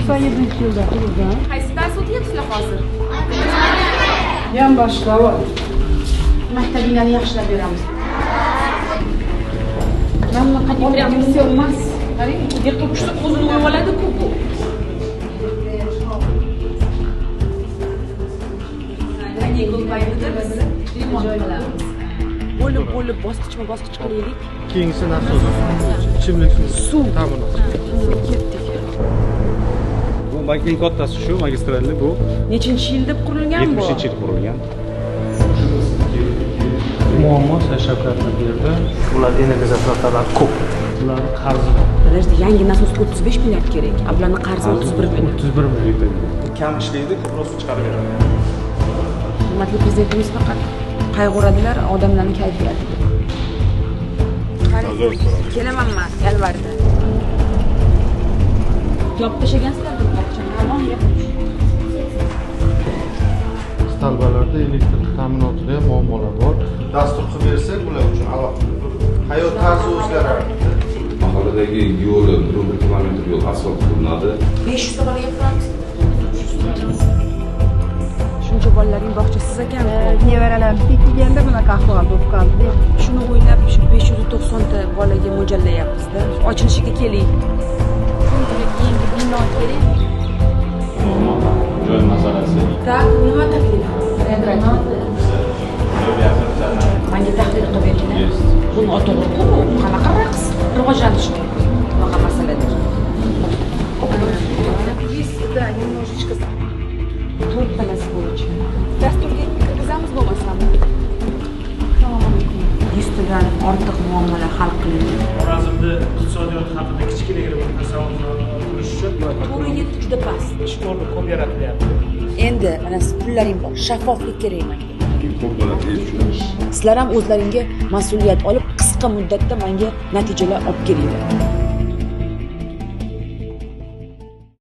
97-yilda qurilgan. Qaysi dars o'tyapsizlar hozir? Yan boshlab Maktabinglarni yaxshilab beramiz. mana bunaqa Prям все emas. Qarang, yiqilib tushsa o'zini urib oladi-ku bu. Qanday ko'paydi biz limon qilamiz. Bo'lib bosqichma-bosqich qilaylik. Keyingisi nasos. Ichimlik suv ta'minot. Ketdik. Bu eng kattasi shu magistralli bu Nechinchi yil deb qurilgan bu? 70-yil qurilgan. Muammo Shavkatlar berdi. Ular energiya zapravkalar ko'p. Ular qarzi Подожди, yangi nasos 35 milliard kerak. Bularning qarzi 31 milliard. 31 million. Kam ishlaydi, ko'proq suv chiqarib beradi. Hurmatli prezidentimiz faqat qayg'uradilar odamlarning kayfiyatiga. Kelamanman, yalvardi. Yopib tashlagansizlar bu bog'chani. Hamon yopish. Talbalarda elektr ta'minotida ham muammolar bor. Dastur qilib bersak, ular uchun alohida hayot tarzi o'zgaradi. Mahalladagi yo'li 1 kilometr yo'l asfalt qilinadi. 500 ta bolaga qilamiz. Shuncha bolalaring bog'chasiz ekan. nevaralar kelganda bunaqa ahvol bo'lib qoldi. Shuni o'ylab shu 590 ta bolaga mo'ljallayapmiz-da. Ochilishiga keling. Yangi bino kerak. Joy masalasi. Tak, nima taklif? Menga taklif qilib bergan. Buni o'to'g'ri-ku, qanaqa raqs? Rivojlanish kerak. Bunaqa masalada. Да, немножечко. To'rttalasi bo'yicha. Dasturga kirgizamiz bo'lmasami? Yuztadan ortiq muammolar hal qilindi. Xorazmda iqtisodiyot haqida kichkinagina bir tasavvur qilish uchun To'g'ri yetdi juda past. ish o'rni ko'p yaratilyapti. Endi mana pullaring bor, shaffoflik kerak menga. Ko'p bo'ladi tushunish. Sizlar ham o'zlaringga mas'uliyat olib qisqa muddatda menga natijalar olib kelinglar.